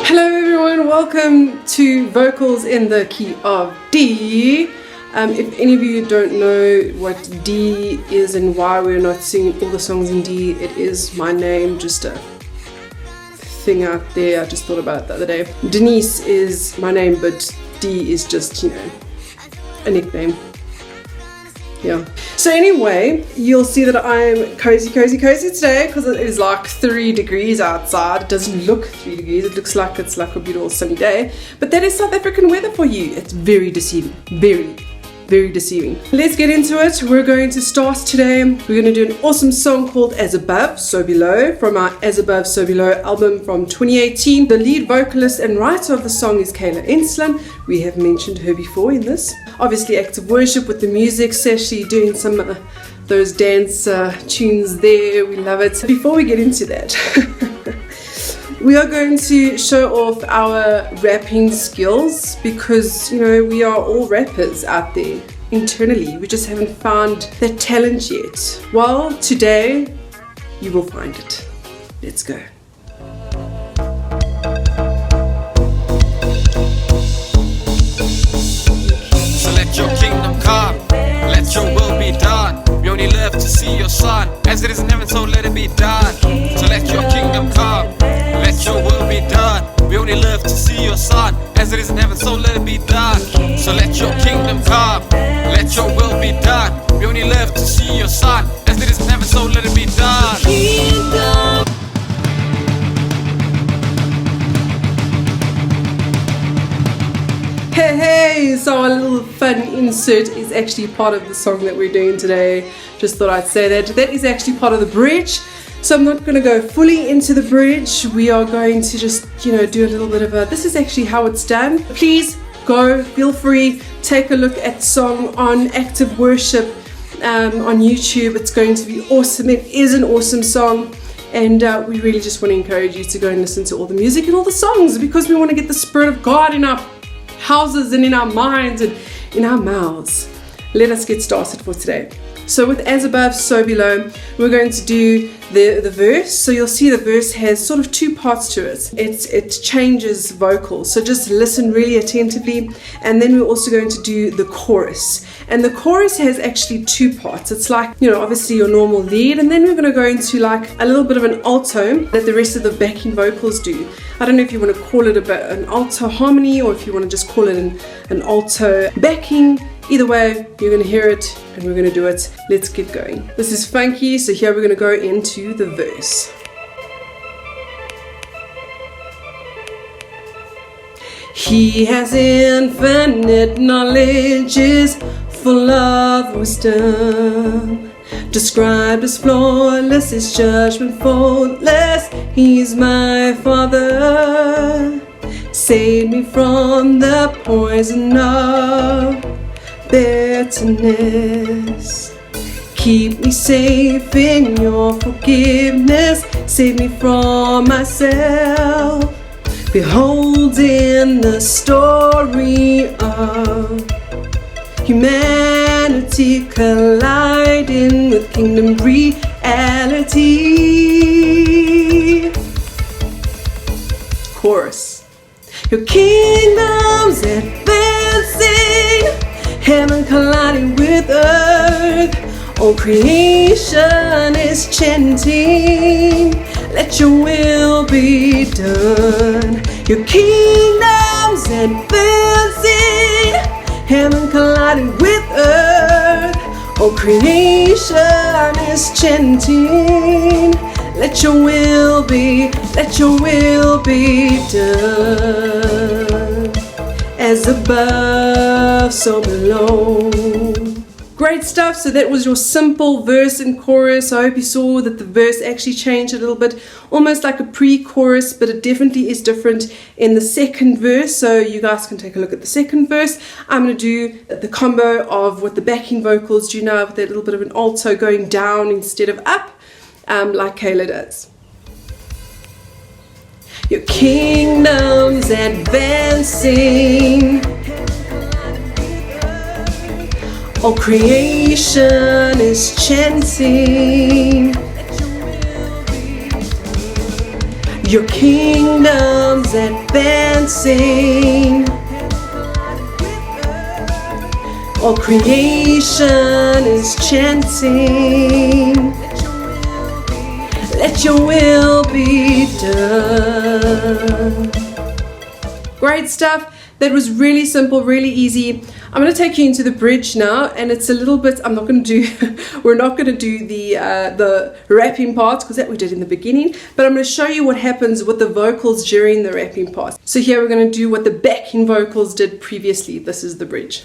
Hello everyone, welcome to Vocals in the Key of D. If any of you don't know what D is and why we're not singing all the songs in D, it is my name, just a thing out there. I just thought about it the other day. Denise is my name, but D is just, a nickname. Yeah. So anyway, you'll see that I'm cozy today because it is like 3 degrees outside. It doesn't look 3 degrees. It looks like it's like a beautiful sunny day. But that is South African weather for you. It's very deceiving. Very deceiving. Let's get into it. We're going to start today. We're going to do an awesome song called As Above, So Below from our As Above, So Below album from 2018. The lead vocalist and writer of the song is Kayla Enslin. We have mentioned her before in this. Obviously Active Worship with the music, especially doing some of those dance tunes there. We love it. Before we get into that, we are going to show off our rapping skills because, we are all rappers out there internally. We just haven't found that talent yet. Well, today you will find it. Let's go. So let your kingdom come, let your will be done. We only live to see your son, as it is in heaven, so let it be done. So let your kingdom come, let your will be done. We only live to see your son, as it is in heaven, so let it be done. So let your kingdom come, let your will be done. We only live to see your son, as it is in heaven, so let it be done. Hey, so our little fun insert is actually part of the song that we're doing today. Just thought I'd say that. That is actually part of the bridge. So I'm not going to go fully into the bridge. We are going to just, do a little bit of this is actually how it's done. Please go, feel free, take a look at the song on Active Worship on YouTube. It's going to be awesome. It is an awesome song. And we really just want to encourage you to go and listen to all the music and all the songs because we want to get the Spirit of God in our houses and in our minds and in our mouths. Let us get started for today. So with As Above, So Below, we're going to do the verse. So you'll see the verse has sort of 2 parts to it. It changes vocals. So just listen really attentively. And then we're also going to do the chorus. And the chorus has actually 2 parts. It's like, obviously your normal lead. And then we're going to go into like a little bit of an alto that the rest of the backing vocals do. I don't know if you want to call it an alto harmony or if you want to just call it an alto backing. Either way, you're going to hear it and we're going to do it. Let's get going. This is funky, so here we're going to go into the verse. He has infinite knowledge, is full of wisdom. Described as flawless, his judgment faultless. He's my Father. Save me from the poison of bitterness. Keep me safe in your forgiveness. Save me from myself. Behold in the story of humanity colliding with kingdom reality. Chorus. Your kingdom's advancing, heaven colliding with earth. All creation is chanting, let your will be done. Your kingdom's advancing, heaven colliding with earth. All creation is chanting, let your will be done. As above, so below. Great stuff. So that was your simple verse and chorus. I hope you saw that the verse actually changed a little bit, almost like a pre-chorus, but it definitely is different in the second verse. So you guys can take a look at the second verse. I'm going to do the combo of what the backing vocals do now with that little bit of an alto going down instead of up, like Kayla does. Your kingdom's advancing, all creation is chanting. Your kingdom's advancing. All creation is chanting. Let your will be done. Great stuff. That was really simple, really easy. I'm going to take you into the bridge now, and it's a little bit, we're not going to do the rapping part, because that we did in the beginning, but I'm going to show you what happens with the vocals during the rapping part. So here we're going to do what the backing vocals did previously. This is the bridge.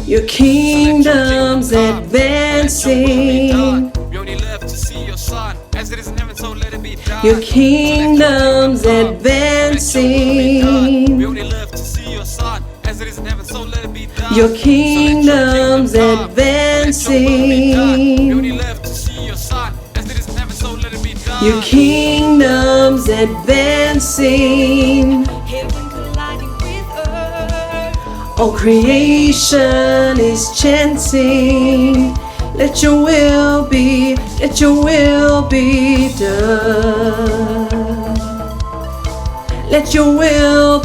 Your kingdom's advancing. We only live to see your son. As it is in heaven, so let it be done. Your kingdom's advancing. We only live to see your son. As it is in heaven, so let it be done. Your kingdom's advancing. We only live to see your son. As it is in heaven, so let it be done. Your kingdom's advancing. All creation is chanting. Let your will be done. Let your will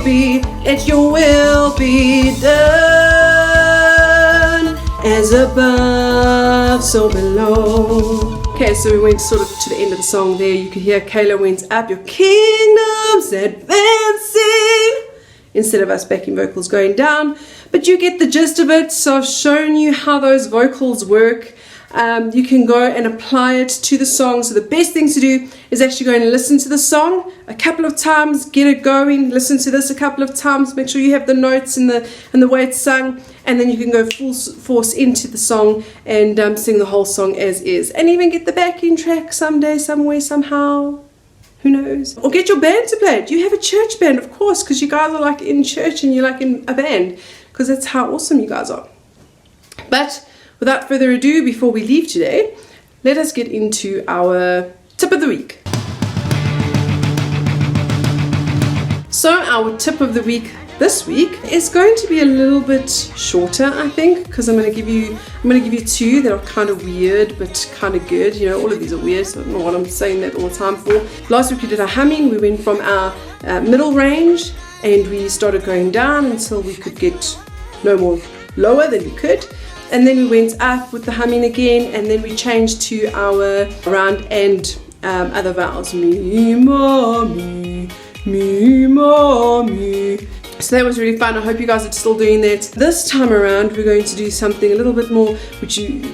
be done. As above, so below. Okay, so we went sort of to the end of the song there. You could hear Kayla went up. Your kingdom's advancing. Instead of us backing vocals going down, but you get the gist of it. So I've shown you how those vocals work. You can go and apply it to the song. So the best thing to do is actually go and listen to the song a couple of times, get it going, listen to this a couple of times, make sure you have the notes and the way it's sung, and then you can go full force into the song and sing the whole song as is, and even get the backing track someday, somewhere, somehow. Who knows? Or get your band to play it. You have a church band, of course, because you guys are like in church and you're like in a band, because that's how awesome you guys are. But without further ado, before we leave today, let us get into our tip of the week. So our tip of the week this week is going to be a little bit shorter, I think, because I'm going to give you two that are kind of weird but kind of good. You know, all of these are weird, so I don't know what I'm saying that all the time for. Last week we did our humming. We went from our middle range and we started going down until we could get no more lower than we could. And then we went up with the humming again, and then we changed to our round and other vowels. Me, ma, me, ma, me. So that was really fun. I hope you guys are still doing that. This time around, we're going to do something a little bit more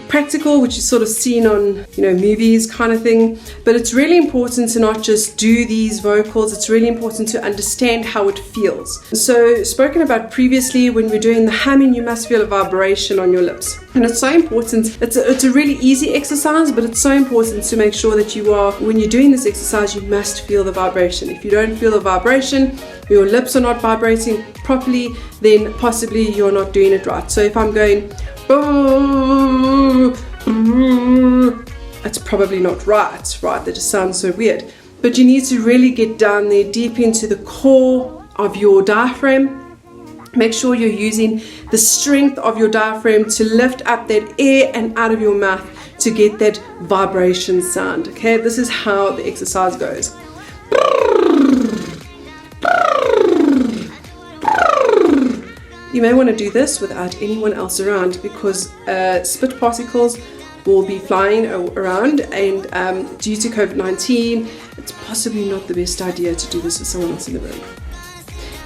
practical, which is sort of seen on, you know, movies kind of thing. But it's really important to not just do these vocals. It's really important to understand how it feels. So spoken about previously, when we're doing the humming, you must feel a vibration on your lips. And it's so important. It's a really easy exercise, but it's so important to make sure that when you're doing this exercise, you must feel the vibration. If you don't feel the vibration, your lips are not vibrating properly, then possibly you're not doing it right. So if I'm going, it's probably not right? That just sounds so weird. But you need to really get down there deep into the core of your diaphragm. Make sure you're using the strength of your diaphragm to lift up that air and out of your mouth to get that vibration sound. Okay, this is how the exercise goes. You may want to do this without anyone else around, because spit particles will be flying around, and due to COVID-19, it's possibly not the best idea to do this with someone else in the room.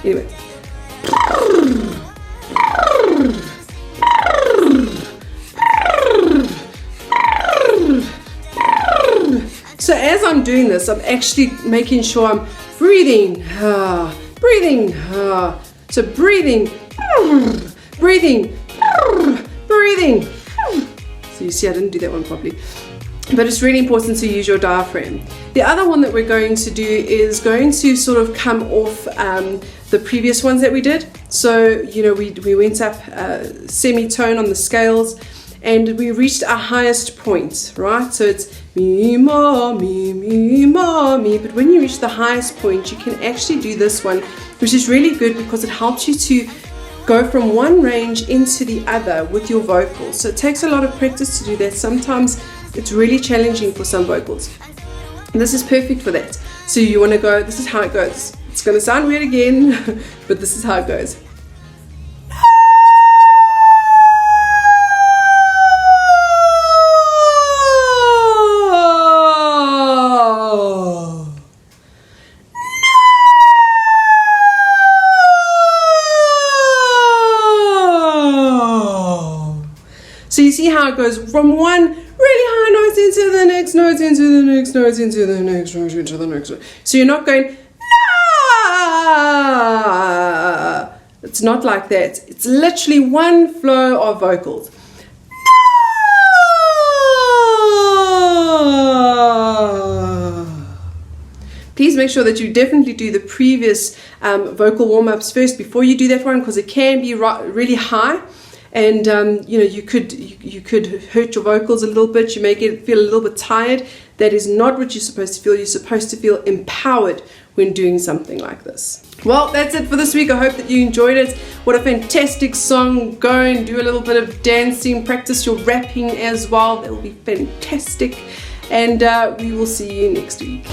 Anyway. So as I'm doing this, I'm actually making sure I'm breathing, breathing. So breathing. So you see I didn't do that one properly. But it's really important to use your diaphragm. The other one that we're going to do is going to sort of come off the previous ones that we did. So, you know, we went up semitone on the scales and we reached our highest point, right? So it's me, ma, me, ma, me. But when you reach the highest point, you can actually do this one, which is really good because it helps you to go from one range into the other with your vocals. So it takes a lot of practice to do that. Sometimes it's really challenging for some vocals. This is perfect for that. So you want to go, this is how it goes. It's going to sound weird again, but this is how it goes. So you see how it goes from one really high note into the next note, into the next note, into the next note, into the next note. So you're not going, nah. It's not like that. It's literally one flow of vocals. Please make sure that you definitely do the previous vocal warm-ups first before you do that one, because it can be really high. And you know, you could hurt your vocals a little bit. You may feel a little bit tired. That is not what you're supposed to feel. You're supposed to feel empowered when doing something like this. Well, that's it for this week. I hope that you enjoyed it. What a fantastic song. Go and do a little bit of dancing. Practice your rapping as well. That will be fantastic. And we will see you next week.